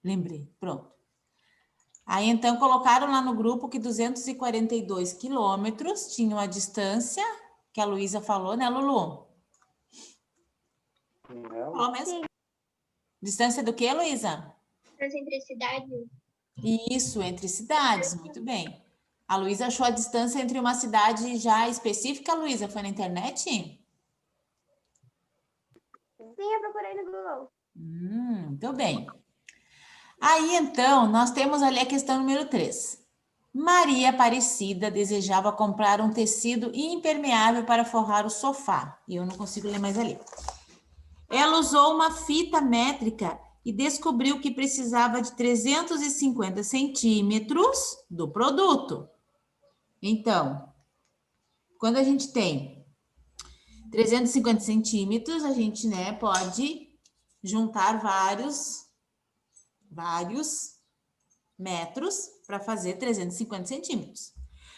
Lembrei, pronto. Aí, então, colocaram lá no grupo que 242 quilômetros tinham a distância que a Luísa falou, né, Lulu? Falou mesmo? Sim. Distância do que, Luísa? Distância entre cidades. Isso, entre cidades, muito bem. A Luísa achou a distância entre uma cidade já específica, Luísa? Foi na internet? Sim, eu procurei no Google. Muito bem. Aí, então, nós temos ali a questão número 3. Maria Aparecida desejava comprar um tecido impermeável para forrar o sofá. E eu não consigo ler mais ali. Ela usou uma fita métrica e descobriu que precisava de 350 centímetros do produto. Então, quando a gente tem 350 centímetros, a gente, né, pode juntar vários metros para fazer 350 centímetros.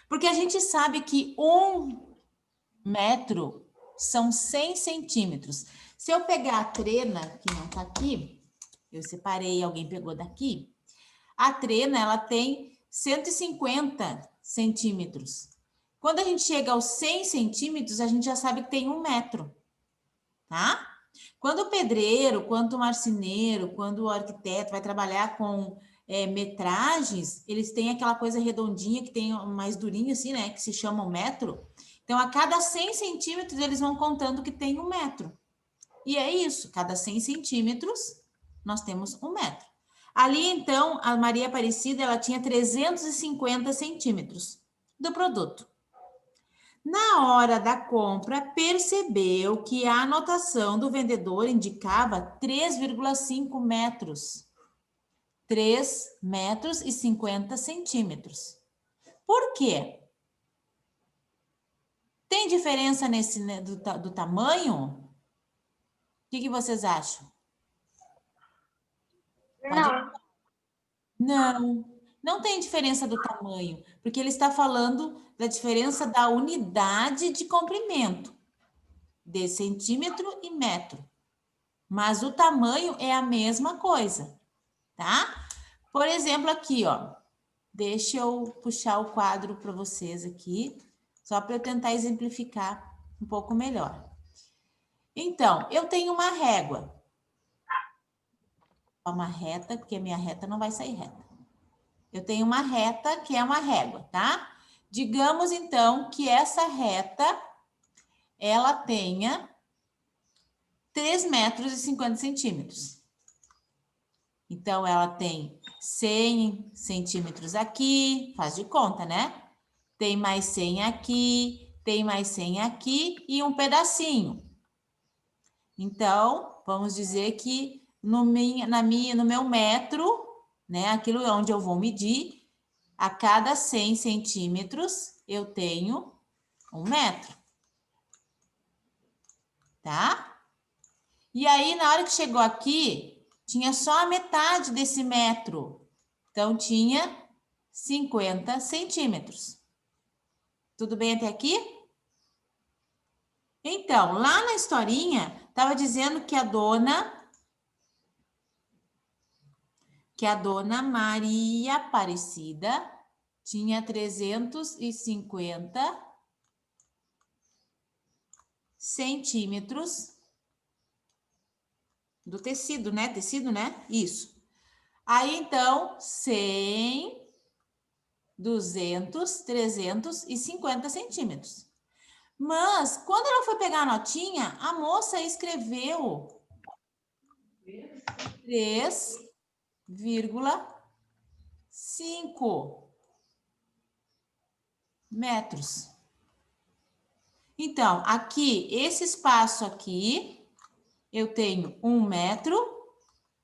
Porque a gente sabe que 1 metro são 100 centímetros. Se eu pegar a trena, que não está aqui, eu separei, alguém pegou daqui, a trena, ela tem 150 centímetros. Quando a gente chega aos 100 centímetros, a gente já sabe que tem 1 metro, tá? Quando o pedreiro, quando o marceneiro, quando o arquiteto vai trabalhar com metragens, eles têm aquela coisa redondinha que tem mais durinho assim, né? Que se chama um metro. Então, a cada 100 centímetros, eles vão contando que tem 1 metro. E é isso, cada 100 centímetros, nós temos 1 metro. Ali, então, a Maria Aparecida, ela tinha 350 centímetros do produto. Na hora da compra, percebeu que a anotação do vendedor indicava 3,5 metros. 3 metros e 50 centímetros. Por quê? Tem diferença nesse, né, do tamanho? O que vocês acham? Não, não tem diferença do tamanho, porque ele está falando da diferença da unidade de comprimento, de centímetro e metro. Mas o tamanho é a mesma coisa, tá? Por exemplo, aqui, ó. Deixa eu puxar o quadro para vocês aqui, só para eu tentar exemplificar um pouco melhor. Então, eu tenho uma régua. Uma reta, porque a minha reta não vai sair reta. Eu tenho uma reta que é uma régua, tá? Digamos, então, que essa reta, ela tenha 3 metros e 50 centímetros. Então, ela tem 100 centímetros aqui, faz de conta, né? Tem mais 100 aqui, tem mais 100 aqui e um pedacinho. Então, vamos dizer que no meu metro, né, aquilo onde eu vou medir, a cada 100 centímetros eu tenho 1 metro. Tá? E aí, na hora que chegou aqui, tinha só a metade desse metro. Então, tinha 50 centímetros. Tudo bem até aqui? Então, lá na historinha, estava dizendo que a dona Maria Aparecida tinha 350 centímetros do tecido, né? Tecido, né? Isso. Aí, então, 100, 200, 350 centímetros. Mas, quando ela foi pegar a notinha, a moça escreveu 3,5 metros. Então, aqui, esse espaço aqui, eu tenho 1 metro.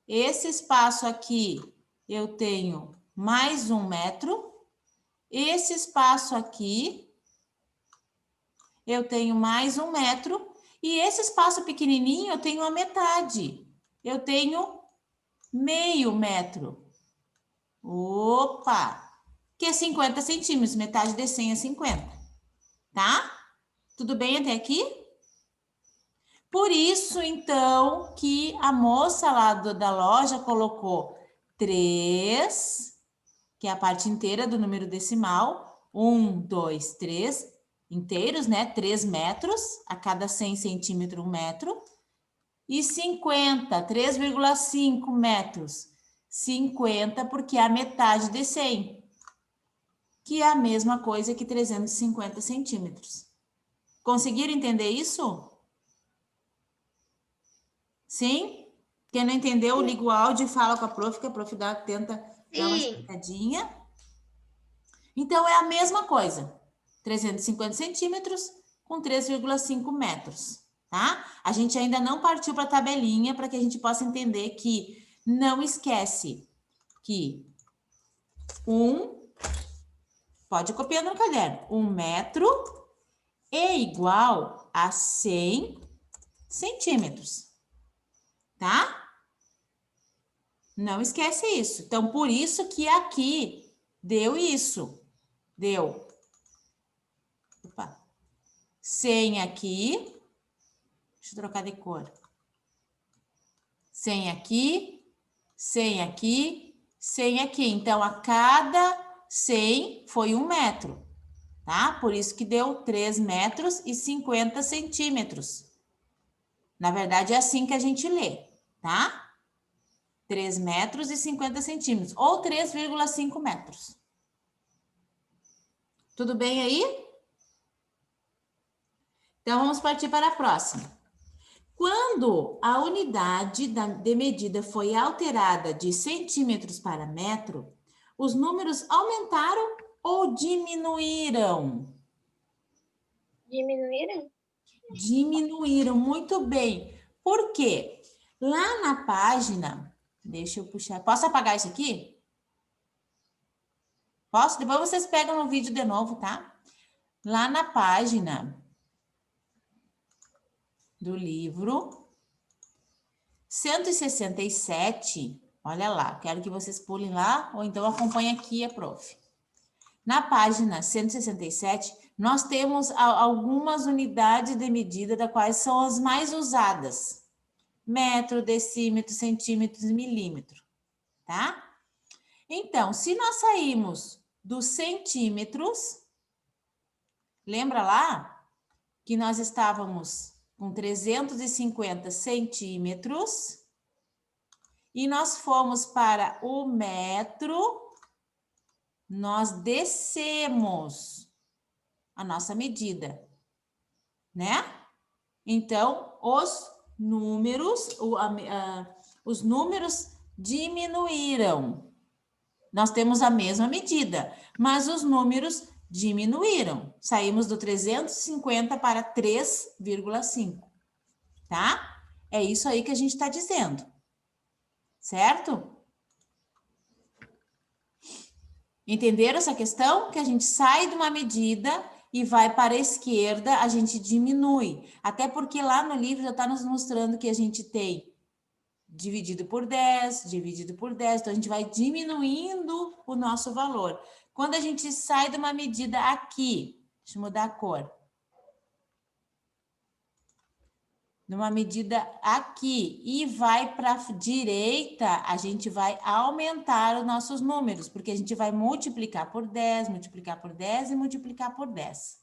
Esse espaço aqui, eu tenho mais 1 metro. Esse espaço aqui, eu tenho mais 1 metro. E esse espaço pequenininho, eu tenho a metade. Eu tenho meio metro. Opa! Que é 50 centímetros. Metade de 100 é 50. Tá? Tudo bem até aqui? Por isso, então, que a moça lá da loja colocou 3, que é a parte inteira do número decimal. 1, 2, 3 inteiros, né? 3 metros, a cada 100 centímetros, 1 metro. E 50, 3,5 metros. 50, porque é a metade de 100, que é a mesma coisa que 350 centímetros. Conseguiram entender isso? Sim? Quem não entendeu, liga o áudio e fala com a prof, que a prof tenta dar uma explicadinha. Então, é a mesma coisa. 350 centímetros com 3,5 metros, tá? A gente ainda não partiu para a tabelinha para que a gente possa entender que não esquece que pode ir copiando no caderno, 1 metro é igual a 100 centímetros, tá? Não esquece isso. Então, por isso que aqui deu isso. Deu 100 aqui. Deixa eu trocar de cor. 100 aqui, 100 aqui, 100 aqui. Então, a cada 100 foi 1 metro, tá? Por isso que deu 3 metros e 50 centímetros. Na verdade, é assim que a gente lê, tá? 3 metros e 50 centímetros, ou 3,5 metros. Tudo bem aí? Então, vamos partir para a próxima. Quando a unidade de medida foi alterada de centímetros para metro, os números aumentaram ou diminuíram? Diminuíram? Diminuíram, muito bem. Por quê? Lá na página, deixa eu puxar, posso apagar isso aqui? Posso? Depois vocês pegam no vídeo de novo, tá? Lá na página do livro 167, olha lá, quero que vocês pulem lá, ou então acompanhem aqui a prof. Na página 167, nós temos algumas unidades de medida, das quais são as mais usadas. Metro, decímetro, centímetros e milímetro, tá? Então, se nós sairmos dos centímetros, lembra lá que nós estávamos com 350 centímetros e nós fomos para o metro, nós descemos a nossa medida, né? Então, os números diminuíram. Nós temos a mesma medida, mas os números diminuíram. Saímos do 350 para 3,5, tá? É isso aí que a gente está dizendo, certo? Entenderam essa questão? Que a gente sai de uma medida e vai para a esquerda, a gente diminui. Até porque lá no livro já está nos mostrando que a gente tem dividido por 10, dividido por 10. Então, a gente vai diminuindo o nosso valor. Quando a gente sai de uma medida aqui, deixa eu mudar a cor. Numa medida aqui e vai para a direita, a gente vai aumentar os nossos números, porque a gente vai multiplicar por 10, multiplicar por 10 e multiplicar por 10.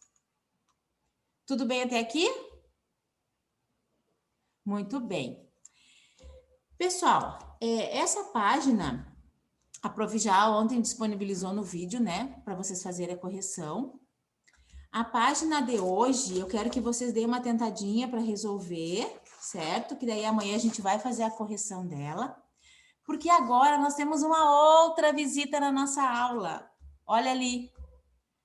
Tudo bem até aqui? Muito bem. Pessoal, essa página, a prof já ontem disponibilizou no vídeo, né, para vocês fazerem a correção. A página de hoje, eu quero que vocês deem uma tentadinha para resolver, certo? Que daí amanhã a gente vai fazer a correção dela. Porque agora nós temos uma outra visita na nossa aula. Olha ali,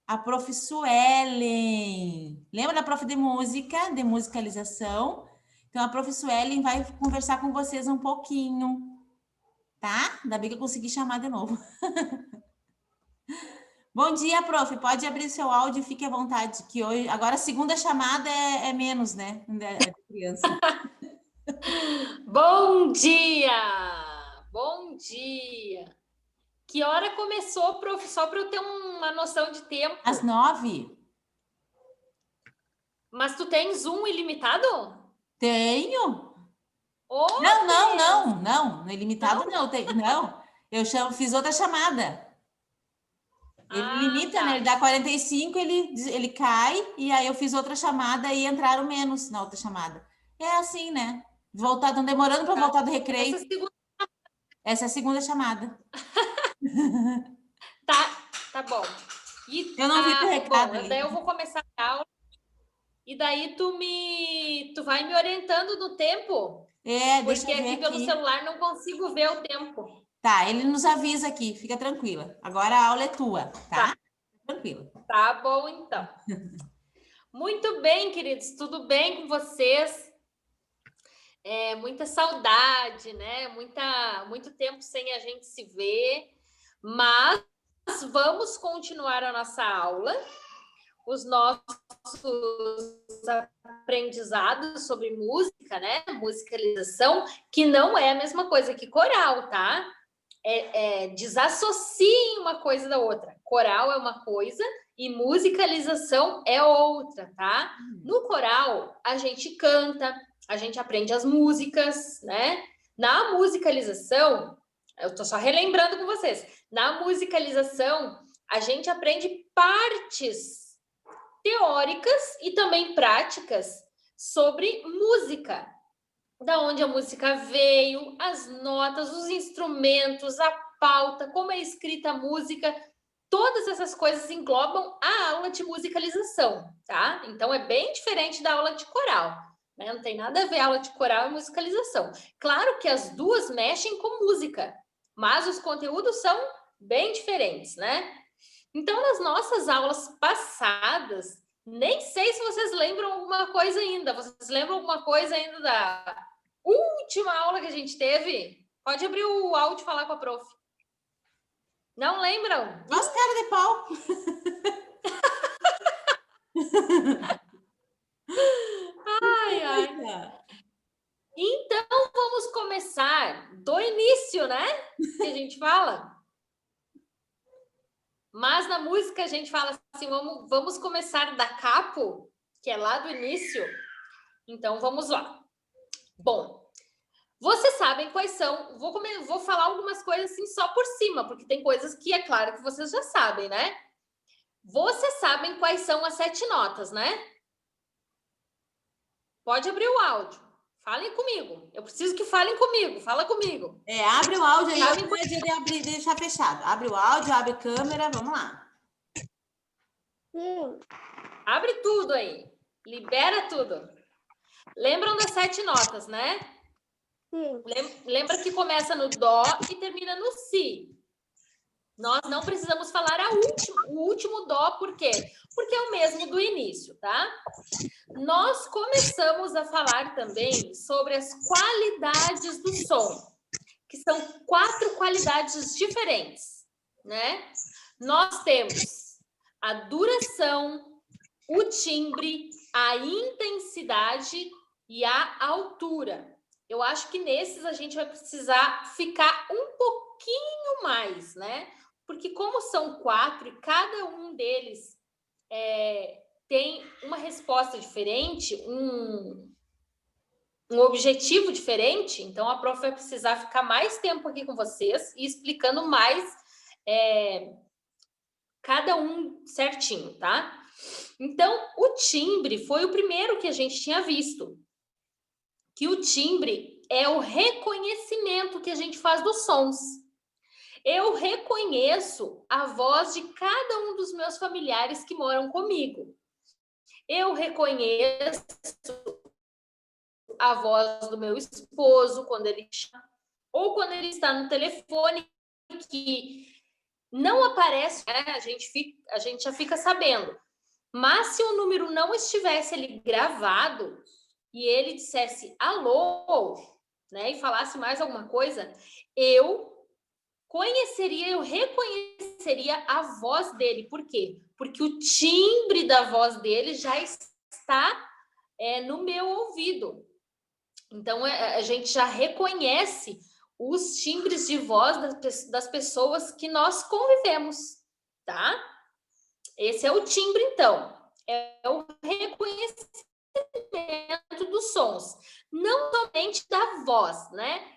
a prof. Suelen. Lembra da prof de música, de musicalização? Então, a prof. Suelen vai conversar com vocês um pouquinho, tá? Ainda bem que eu consegui chamar de novo. Bom dia, prof. Pode abrir seu áudio, fique à vontade, que hoje, agora a segunda chamada é menos, né? É de criança. Bom dia! Bom dia! Que hora começou, prof? Só para eu ter uma noção de tempo. Às 9. Mas tu tem Zoom ilimitado? Tenho. Oh, Não. No ilimitado não. Não. Fiz outra chamada. Ele limita, tá. né? Ele dá 45, ele cai, e aí eu fiz outra chamada e entraram menos na outra chamada. É assim, né? Estão demorando para voltar do recreio. Essa é a segunda chamada. Tá bom. Eu não vi teu recado ali. Daí eu vou começar a aula. E daí tu vai me orientando no tempo? Deixa porque eu ver aqui pelo celular não consigo ver o tempo. Tá, ele nos avisa aqui, fica tranquila. Agora a aula é tua, tá? Tranquila. Tá bom, então. Muito bem, queridos, tudo bem com vocês? Muita saudade, né? Muito tempo sem a gente se ver, mas vamos continuar a nossa aula, os nossos aprendizados sobre música, né? Musicalização, que não é a mesma coisa que coral, tá? Desassociem uma coisa da outra. Coral é uma coisa e musicalização é outra, tá? No coral, a gente canta, a gente aprende as músicas, né? Na musicalização, eu tô só relembrando com vocês, na musicalização, a gente aprende partes teóricas e também práticas sobre música. Da onde a música veio, as notas, os instrumentos, a pauta, como é escrita a música, todas essas coisas englobam a aula de musicalização, tá? Então é bem diferente da aula de coral, né? Não tem nada a ver a aula de coral e musicalização. Claro que as duas mexem com música, mas os conteúdos são bem diferentes, né? Então, nas nossas aulas passadas, nem sei se vocês lembram alguma coisa ainda. Vocês lembram alguma coisa ainda da última aula que a gente teve? Pode abrir o áudio e falar com a prof. Não lembram? Nossa, cara de pau! Ai. Então, vamos começar do início, né? Que a gente fala. Mas na música a gente fala assim, vamos começar da capo, que é lá do início. Então, vamos lá. Bom, vocês sabem quais são... Vou falar algumas coisas assim só por cima, porque tem coisas que é claro que vocês já sabem, né? Vocês sabem quais são as 7 notas, né? Pode abrir o áudio. Falem comigo. Eu preciso que falem comigo. Fala comigo. Abre o áudio aí. Eu não de abrir, deixar fechado. Abre o áudio, abre a câmera. Vamos lá. Sim. Abre tudo aí. Libera tudo. Lembram das 7 notas, né? Sim. Lembra que começa no dó e termina no si. Nós não precisamos falar o último dó, por quê? Porque é o mesmo do início, tá? Nós começamos a falar também sobre as qualidades do som, que são 4 qualidades diferentes, né? Nós temos a duração, o timbre, a intensidade e a altura. Eu acho que nesses a gente vai precisar ficar um pouquinho mais, né? Porque como são 4 e cada um deles tem uma resposta diferente, um objetivo diferente, então a prof vai precisar ficar mais tempo aqui com vocês e explicando mais cada um certinho, tá? Então, o timbre foi o primeiro que a gente tinha visto, que o timbre é o reconhecimento que a gente faz dos sons. Eu reconheço a voz de cada um dos meus familiares que moram comigo. Eu reconheço a voz do meu esposo quando ele chama, ou quando ele está no telefone, que não aparece, né? A gente já fica sabendo. Mas se o número não estivesse ali gravado e ele dissesse alô, né, e falasse mais alguma coisa, eu reconheceria a voz dele. Por quê? Porque o timbre da voz dele já está no meu ouvido. Então, a gente já reconhece os timbres de voz das pessoas que nós convivemos, tá? Esse é o timbre, então. É o reconhecimento dos sons. Não somente da voz, né?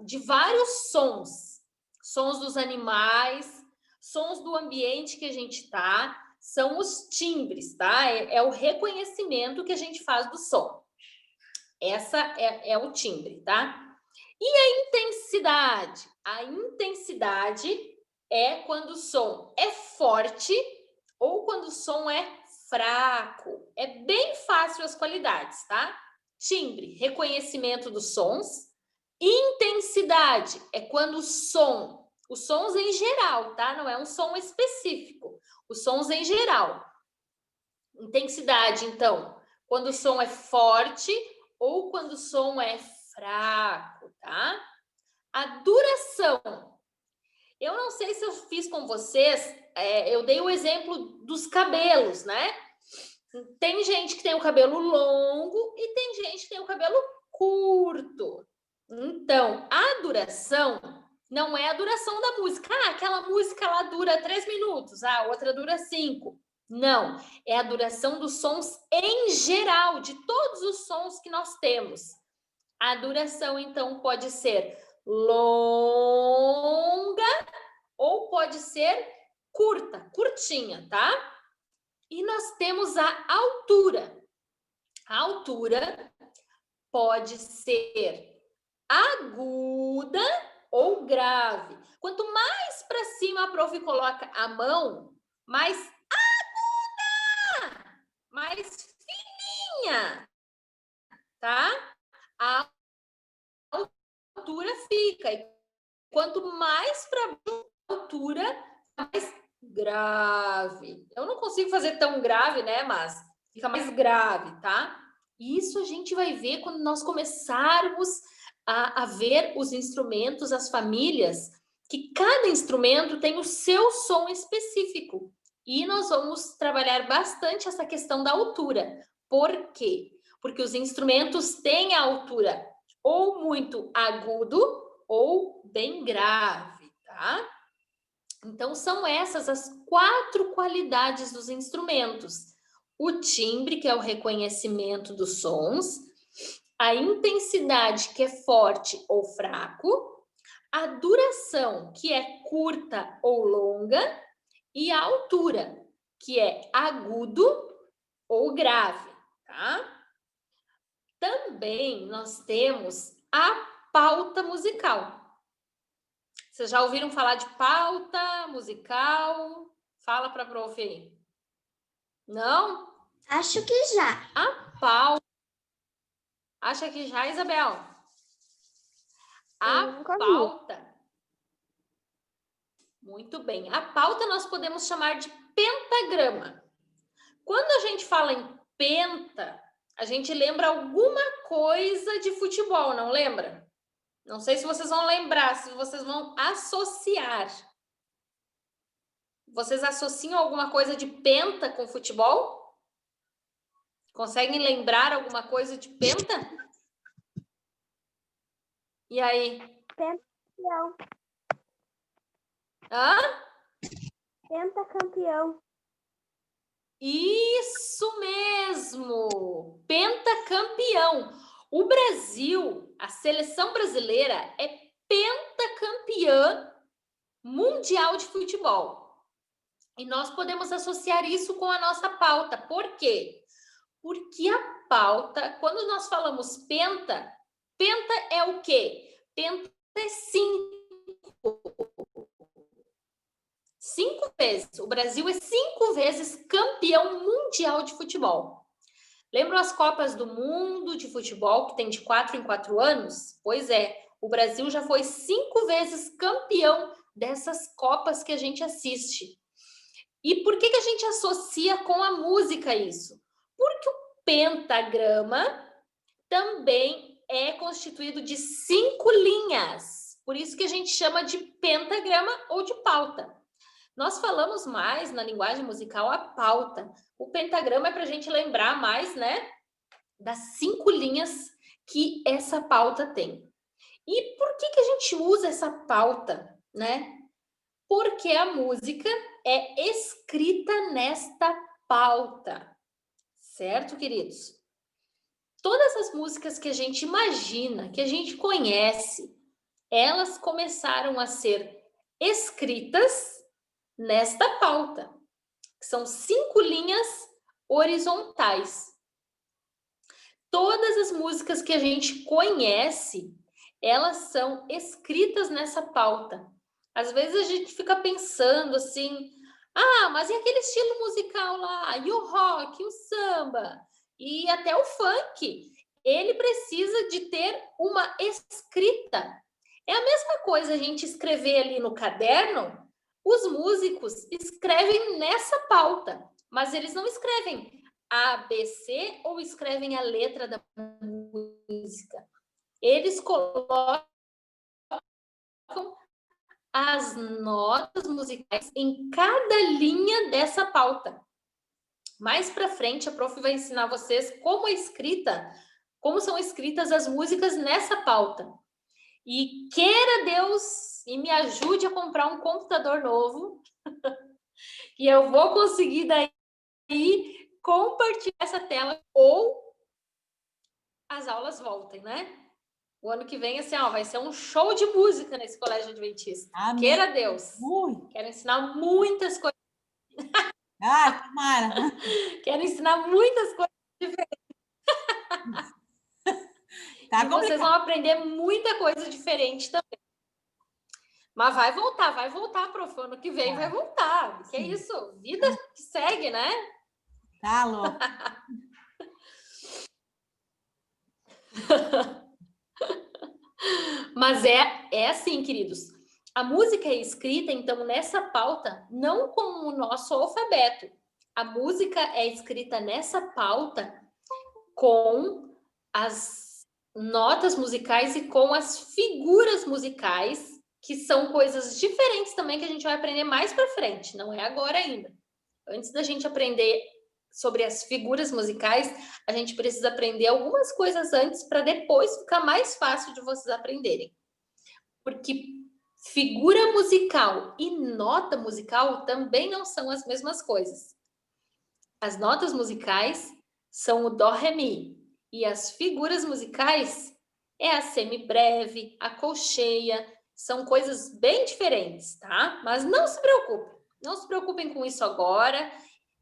De vários sons. sons dos animais, sons do ambiente que a gente está, são os timbres, tá? É o reconhecimento que a gente faz do som. Essa é o timbre, tá? E a intensidade? A intensidade é quando o som é forte ou quando o som é fraco. É bem fácil as qualidades, tá? Timbre, reconhecimento dos sons. Intensidade é quando os sons em geral, tá? Não é um som específico, os sons em geral. Intensidade, então, quando o som é forte ou quando o som é fraco, tá? A duração. Eu não sei se eu fiz com vocês, eu dei o exemplo dos cabelos, né? Tem gente que tem o cabelo longo e tem gente que tem o cabelo curto. Então, a duração não é a duração da música. Ah, aquela música lá dura 3 minutos, a outra dura 5. Não, é a duração dos sons em geral, de todos os sons que nós temos. A duração, então, pode ser longa ou pode ser curta, curtinha, tá? E nós temos a altura. A altura pode ser aguda ou grave. Quanto mais para cima a prof coloca a mão, mais aguda, mais fininha, tá? A altura fica. E quanto mais para a altura, mais grave. Eu não consigo fazer tão grave, né? Mas fica mais grave, tá? Isso a gente vai ver quando nós começarmos a ver os instrumentos, as famílias, que cada instrumento tem o seu som específico. E nós vamos trabalhar bastante essa questão da altura. Por quê? Porque os instrumentos têm a altura ou muito agudo ou bem grave, tá? Então, são essas as 4 qualidades dos instrumentos. O timbre, que é o reconhecimento dos sons, a intensidade, que é forte ou fraco, a duração, que é curta ou longa, e a altura, que é agudo ou grave, tá? Também nós temos a pauta musical. Vocês já ouviram falar de pauta musical? Fala para a prof aí. Não? Acho que já. A pauta. Acha que já, Isabel? A pauta. Muito bem. A pauta nós podemos chamar de pentagrama. Quando a gente fala em penta, a gente lembra alguma coisa de futebol, não lembra? Não sei se vocês vão lembrar, se vocês vão associar. Vocês associam alguma coisa de penta com futebol? Conseguem lembrar alguma coisa de penta? E aí? Pentacampeão. Hã? Pentacampeão. Isso mesmo! Pentacampeão. O Brasil, a seleção brasileira, é pentacampeã mundial de futebol. E nós podemos associar isso com a nossa pauta. Por quê? Porque a pauta, quando nós falamos penta, penta é o quê? Penta é 5. 5 vezes. O Brasil é 5 vezes campeão mundial de futebol. Lembram as Copas do Mundo de futebol, que tem de 4 em 4 anos? Pois é, o Brasil já foi 5 vezes campeão dessas Copas que a gente assiste. E por que a gente associa com a música isso? Porque o pentagrama também é constituído de 5 linhas. Por isso que a gente chama de pentagrama ou de pauta. Nós falamos mais na linguagem musical a pauta. O pentagrama é para a gente lembrar mais, né, das 5 linhas que essa pauta tem. E por que a gente usa essa pauta, né? Porque a música é escrita nesta pauta. Certo, queridos? Todas as músicas que a gente imagina, que a gente conhece, elas começaram a ser escritas nesta pauta, que são 5 linhas horizontais. Todas as músicas que a gente conhece, elas são escritas nessa pauta. Às vezes a gente fica pensando assim, mas e aquele estilo musical lá? E o rock, e o samba, e até o funk? Ele precisa de ter uma escrita. É a mesma coisa a gente escrever ali no caderno. Os músicos escrevem nessa pauta, mas eles não escrevem A, B, C ou escrevem a letra da música. Eles colocam as notas musicais em cada linha dessa pauta. Mais para frente, a prof vai ensinar vocês como são escritas as músicas nessa pauta. E queira Deus e me ajude a comprar um computador novo, e eu vou conseguir daí compartilhar essa tela ou as aulas voltem, né? O ano que vem, assim, vai ser um show de música nesse colégio adventista. Amém. Queira Deus. Ui. Quero ensinar muitas coisas. Tomara. Quero ensinar muitas coisas diferentes. Tá e vocês vão aprender muita coisa diferente também. Mas vai voltar, prof. Ano que vem vai voltar. Que é isso? Vida que segue, né? Tá louco. Mas é assim, queridos. A música é escrita, então, nessa pauta, não com o nosso alfabeto. A música é escrita nessa pauta com as notas musicais e com as figuras musicais, que são coisas diferentes também que a gente vai aprender mais para frente, não é agora ainda. Antes da gente aprender sobre as figuras musicais, a gente precisa aprender algumas coisas antes para depois ficar mais fácil de vocês aprenderem. Porque figura musical e nota musical também não são as mesmas coisas. As notas musicais são o dó, ré, mi. E as figuras musicais é a semibreve, a colcheia. São coisas bem diferentes, tá? Mas não se preocupem. Não se preocupem com isso agora.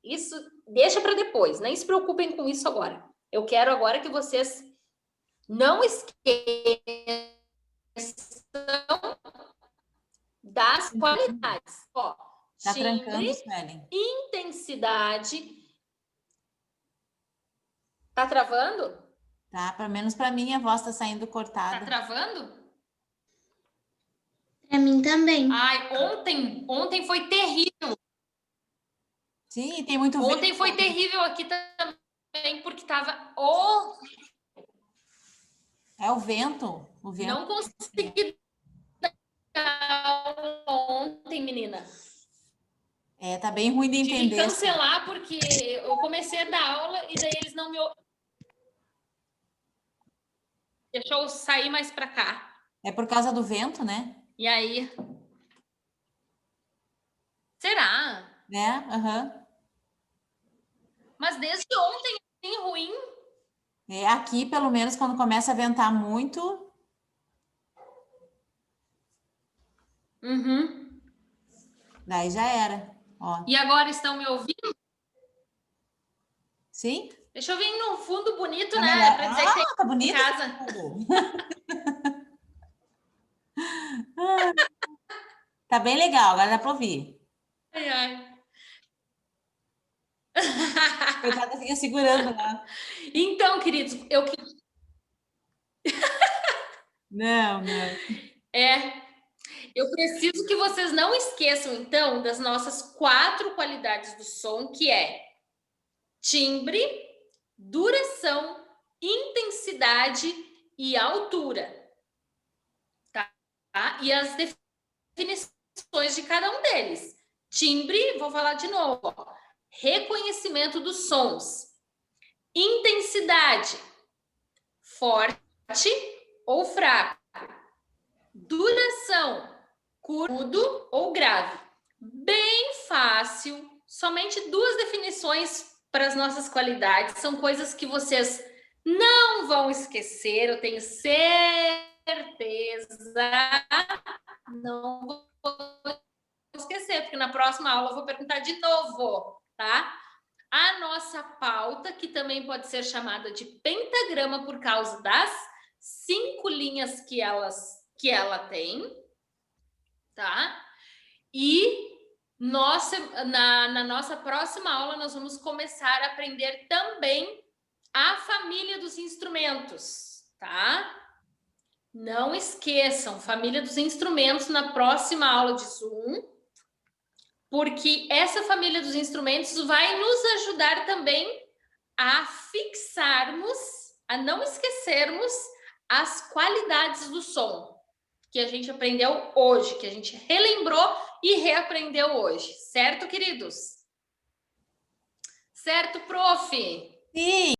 Isso deixa para depois. Nem se preocupem com isso agora. Eu quero agora que vocês não esqueçam das qualidades. Ó, Tá timbre, trancando, Suelen. intensidade. Tá travando? Tá, pelo menos para mim a voz tá saindo Tá cortada. travando? Para mim também. Ai, ontem foi terrível. Sim, tem muito Ontem vento. foi terrível aqui também, porque tava horrível. É o vento. O vento. Não consegui dar aula ontem, menina. Tá bem ruim de Tive que entender. cancelar porque eu comecei a dar aula e daí eles não me... Deixou eu sair mais para cá. É por causa do vento, né? E aí... Será? Né? Aham. Mas desde ontem, assim, ruim. Aqui, pelo menos, quando começa a ventar muito... Uhum. Daí já era. Ó. E agora estão me ouvindo? Sim? Deixa eu vir no fundo bonito, Tá né? melhor. Para dizer que tem Tá bonito. em casa. Tá bem legal, agora dá para ouvir. Ai, ai. Coitada, fica segurando lá. Então, queridos, Não. eu preciso que vocês não esqueçam, então, das nossas 4 qualidades do som, que é timbre, duração, intensidade e altura. Tá? E as definições de cada um deles. Timbre, vou falar de novo, ó. Reconhecimento dos sons. Intensidade, forte ou fraco. Duração, curto ou grave. Bem fácil, somente 2 definições para as nossas qualidades. São coisas que vocês não vão esquecer, eu tenho certeza. Não vou na próxima aula eu vou perguntar de novo, tá? A nossa pauta, que também pode ser chamada de pentagrama por causa das 5 linhas que ela tem, tá? E na nossa próxima aula nós vamos começar a aprender também a família dos instrumentos, tá? Não esqueçam, família dos instrumentos na próxima aula de Zoom, porque essa família dos instrumentos vai nos ajudar também a fixarmos, a não esquecermos as qualidades do som que a gente aprendeu hoje, que a gente relembrou e reaprendeu hoje. Certo, queridos? Certo, prof? Sim.